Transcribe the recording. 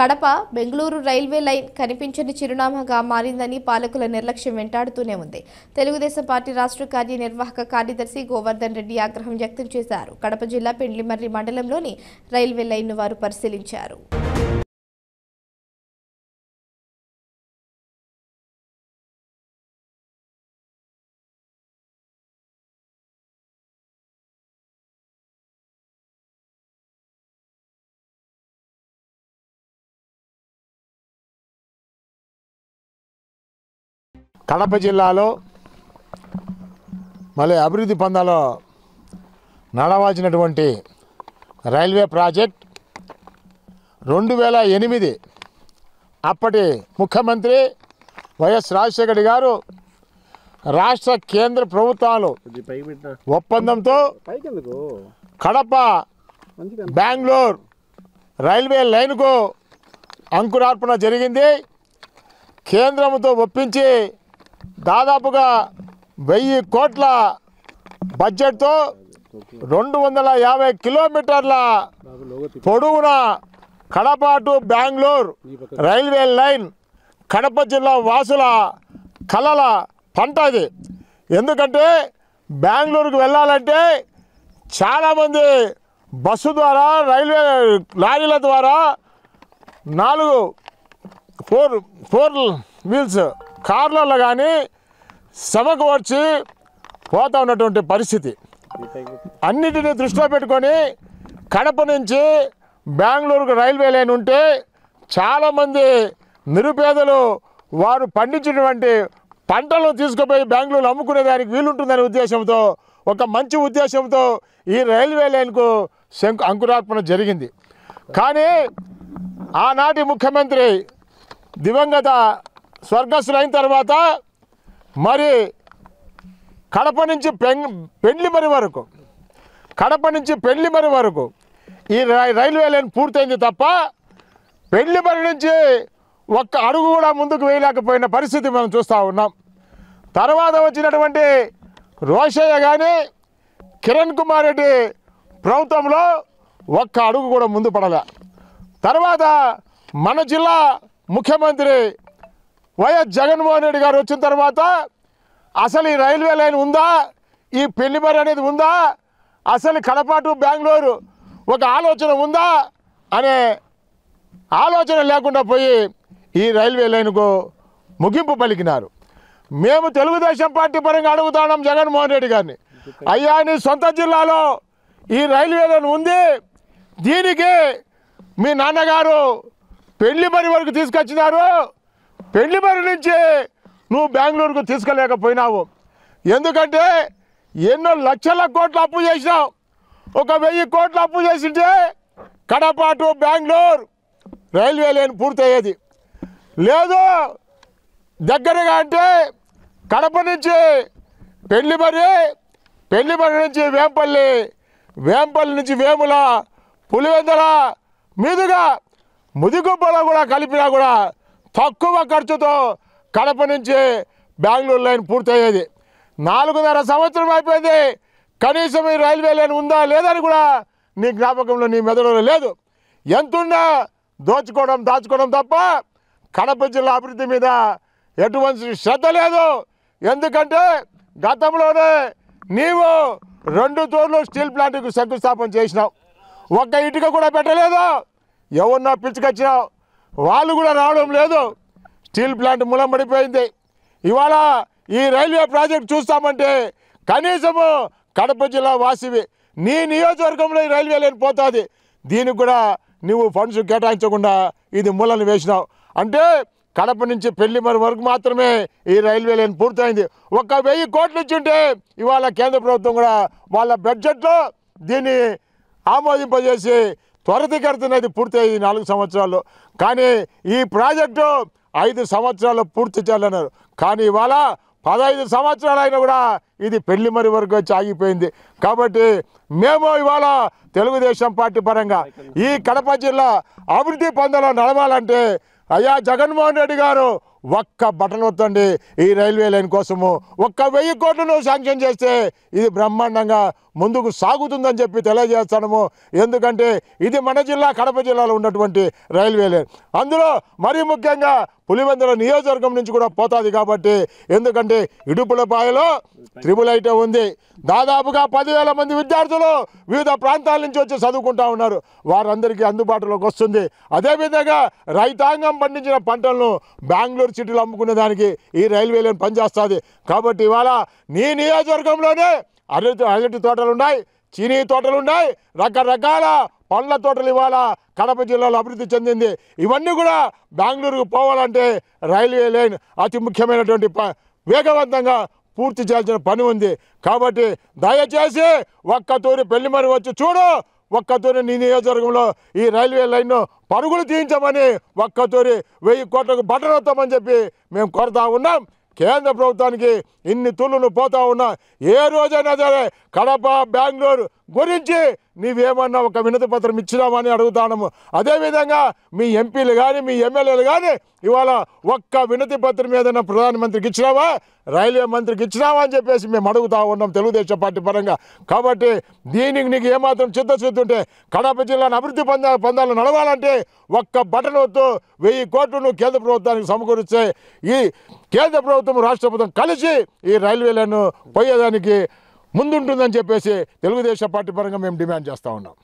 Kadapa Bengaluru railway line కనిపించని చిరునామాగా మారిందని పాలకుల నిర్లక్ష్యం వెంటాడుతూనే ఉంది. తెలుగుదేశం పార్టీ రాష్ట్ర కార్యనిర్వాహక కార్యదర్శి గోవర్ధన్ రెడ్డి ఆగ్రహం వ్యక్తం చేశారు. కడప జిల్లా పెండ్లిమర్రి మండలంలోని రైల్వే లైన్ను వారు పరిశీలించారు. కడప జిల్లాలో మళ్ళీ అభివృద్ధి పందాలో నడవాల్సినటువంటి రైల్వే ప్రాజెక్ట్ 2008 అప్పటి ముఖ్యమంత్రి వైఎస్ రాజశేఖర రెడ్డి గారు రాష్ట్ర కేంద్ర ప్రభుత్వాలు ఒప్పందంతో కడప బెంగళూరు రైల్వే లైన్కు అంకురార్పణ జరిగింది. కేంద్రంతో ఒప్పించి దాదాపుగా 1000 కోట్ల బడ్జెట్తో 250 కిలోమీటర్ల పొడవున Kadapa to Bengaluru railway line Kadapa జిల్లా వాసుల కలల పంట అది. ఎందుకంటే బెంగళూరుకు వెళ్ళాలంటే చాలామంది బస్సు ద్వారా రైల్వే లారీల ద్వారా 4 వీల్స్ కార్లలో కానీ శ్రమకు వచ్చి పోతా ఉన్నటువంటి పరిస్థితి. అన్నిటినీ దృష్టిలో పెట్టుకొని కడప నుంచి బెంగళూరుకు రైల్వే లైన్ ఉంటే చాలామంది నిరుపేదలు వారు పండించినటువంటి పంటలను తీసుకుపోయి బెంగళూరు అమ్ముకునేదానికి వీలుంటుందనే ఉద్దేశంతో, ఒక మంచి ఉద్దేశంతో ఈ రైల్వే లైన్కు అంకురార్పణ జరిగింది. కానీ ఆనాటి ముఖ్యమంత్రి దివంగత స్వర్గస్థులైన తర్వాత మరి కడప నుంచి పెండ్లిమర్రి వరకు ఈ రైల్వే లైన్ పూర్తయింది తప్ప పెండ్లిమర్రి నుంచి ఒక్క అడుగు కూడా ముందుకు వేయలేకపోయిన పరిస్థితి మనం చూస్తూ ఉన్నాం. తర్వాత వచ్చినటువంటి రోషయ్య కానీ కిరణ్ కుమార్ రెడ్డి ప్రభుత్వంలో ఒక్క అడుగు కూడా ముందు పడలే. తర్వాత మన జిల్లా ముఖ్యమంత్రి వైఎస్ జగన్మోహన్ రెడ్డి గారు వచ్చిన తర్వాత అసలు ఈ రైల్వే లైన్ ఉందా, ఈ పెళ్లిమర్రి అనేది ఉందా, అసలు కడప టు బెంగళూరు ఒక ఆలోచన ఉందా అనే ఆలోచన లేకుండా పోయి ఈ రైల్వే లైన్కు ముగింపు పలికినారు. మేము తెలుగుదేశం పార్టీ పరంగా అడుగుతున్నాం జగన్మోహన్ రెడ్డి గారిని, అయ్యా నీ సొంత జిల్లాలో ఈ రైల్వే లైన్ ఉంది, దీనికి మీ నాన్నగారు పెళ్లిమర్రి వరకు తీసుకొచ్చినారు, పెళ్లిమర్రి నుంచి నువ్వు బెంగళూరుకు తీసుకెళ్ళలేకపోయినావు. ఎందుకంటే ఎన్నో లక్షల కోట్ల అప్పు చేసినావు. ఒక 1000 కోట్ల అప్పు చేసింటే Kadapa to Bengaluru railway line పూర్తయ్యేది. లేదు దగ్గరగా అంటే కడప నుంచి పెళ్లిమర్రి నుంచి వేంపల్లి నుంచి వేముల పులివెందుల మీదుగా ముదిగుబ్బలో కూడా కలిపినా కూడా తక్కువ ఖర్చుతో కడప నుంచి బెంగళూరు లైన్ పూర్తయ్యేది. 4.5 సంవత్సరం అయిపోయింది, కనీసం ఈ రైల్వే లైన్ ఉందా లేదని కూడా నీ జ్ఞాపకంలో, నీ మెదడులో లేదు. ఎంతున్నా దాచుకోవడం తప్ప కడప జిల్లా అభివృద్ధి మీద ఎటువంటి శ్రద్ధ లేదు. ఎందుకంటే గతంలోనే నీవు 2 తూర్లు స్టీల్ ప్లాంట్కు శంకుస్థాపన చేసినావు, ఒక్క ఇటుక కూడా పెట్టలేదు. ఎవరినో పిలుచుకొచ్చినావు, వాళ్ళు కూడా రావడం లేదు. స్టీల్ ప్లాంట్ మూలం పడిపోయింది. ఇవాళ ఈ రైల్వే ప్రాజెక్ట్ చూస్తామంటే కనీసము కడప జిల్లా వాసివి, నీ నియోజకవర్గంలో ఈ రైల్వే లైన్ పోతుంది, దీనికి కూడా నువ్వు ఫండ్స్ కేటాయించకుండా ఇది మూలను వేసినావు. అంటే కడప నుంచి పెళ్లిమర్రి వరకు మాత్రమే ఈ రైల్వే లైన్ పూర్తయింది. 1000 కోట్లు ఇచ్చింటే ఇవాళ కేంద్ర ప్రభుత్వం కూడా వాళ్ళ బడ్జెట్లో దీన్ని ఆమోదింపజేసి త్వరితగతినది పూర్తయింది 4 సంవత్సరాల్లో. కానీ ఈ ప్రాజెక్టు 5 సంవత్సరాలు పూర్తి చేయాలన్నారు. కానీ ఇవాళ 15 సంవత్సరాలు అయినా కూడా ఇది పెళ్లిమర్రి వరకు వచ్చి ఆగిపోయింది. కాబట్టి మేము ఇవాళ తెలుగుదేశం పార్టీ పరంగా ఈ కడప జిల్లా అభివృద్ధి పందలో నడవాలంటే అయ్యా జగన్మోహన్ రెడ్డి గారు ఒక్క బటన్ వత్తండి ఈ రైల్వే లైన్ కోసము, ఒక్క 1000 కోట్లు శాంక్షన్ చేస్తే ఇది బ్రహ్మాండంగా ముందుకు సాగుతుందని చెప్పి తెలియజేస్తాము. ఎందుకంటే ఇది మన జిల్లా కడప జిల్లాలో ఉన్నటువంటి రైల్వే లైన్. అందులో మరీ ముఖ్యంగా పులివెందుల నియోజకవర్గం నుంచి కూడా పోతుంది కాబట్టి, ఎందుకంటే ఇడుపులపాయలో త్రిబుల్ ఐటీ ఉంది. దాదాపుగా 10,000 మంది విద్యార్థులు వివిధ ప్రాంతాల నుంచి వచ్చి చదువుకుంటా ఉన్నారు. వారందరికీ అందుబాటులోకి వస్తుంది. అదేవిధంగా రైతాంగం పండించిన పంటలను బెంగళూరు సిటీలో అమ్ముకునే దానికి ఈ రైల్వే లైన్ పనిచేస్తుంది. కాబట్టి ఇవాళ నీ నియోజకవర్గంలోనే అరటి తోటలు ఉన్నాయి, చీనీ తోటలు ఉన్నాయి, రకరకాల పండ్ల తోటలు ఇవాళ కడప జిల్లాలో అభివృద్ధి చెందింది. ఇవన్నీ కూడా బెంగళూరుకు పోవాలంటే రైల్వే లైన్ అతి ముఖ్యమైనటువంటి వేగవంతంగా పూర్తి చేయాల్సిన పని ఉంది. కాబట్టి దయచేసి ఒక్కతూరి పెళ్లిమరి వచ్చి చూడు, ఒక్కతూరి నీ నియోజకవర్గంలో ఈ రైల్వే లైన్ను పరుగులు తీయించమని, ఒక్కతూరి 1000 కోట్లకు బటన్ వస్తామని చెప్పి మేము కోరుతా ఉన్నాం. కేంద్ర ప్రభుత్వానికి ఇన్ని తూళ్ళు పోతా ఉన్నా ఏ రోజైనా సరే కడప బెంగళూరు గురించి నీవేమన్నా ఒక వినతి పత్రం ఇచ్చినామని అడుగుతాము. అదేవిధంగా మీ ఎంపీలు కానీ మీ ఎమ్మెల్యేలు కానీ ఇవాళ ఒక్క వినతి పత్రం ఏదైనా ప్రధానమంత్రికి ఇచ్చినావా, రైల్వే మంత్రికి ఇచ్చినావా అని చెప్పేసి మేము అడుగుతా ఉన్నాం తెలుగుదేశం పార్టీ పరంగా. కాబట్టి దీనికి నీకు ఏమాత్రం చిత్తశుద్ధి ఉంటే కడప జిల్లాను అభివృద్ధి పొందాలని నడవాలంటే ఒక్క బటన్ వద్దు 1000 కోట్లు కేంద్ర ప్రభుత్వానికి సమకూరిస్తే ఈ కేంద్ర ప్రభుత్వం రాష్ట్ర ప్రభుత్వం కలిసి ఈ రైల్వే లైన్ పోయేదానికి ముందుంటుందని చెప్పేసి తెలుగుదేశం పార్టీ పరంగా మేము డిమాండ్ చేస్తూ ఉన్నాం.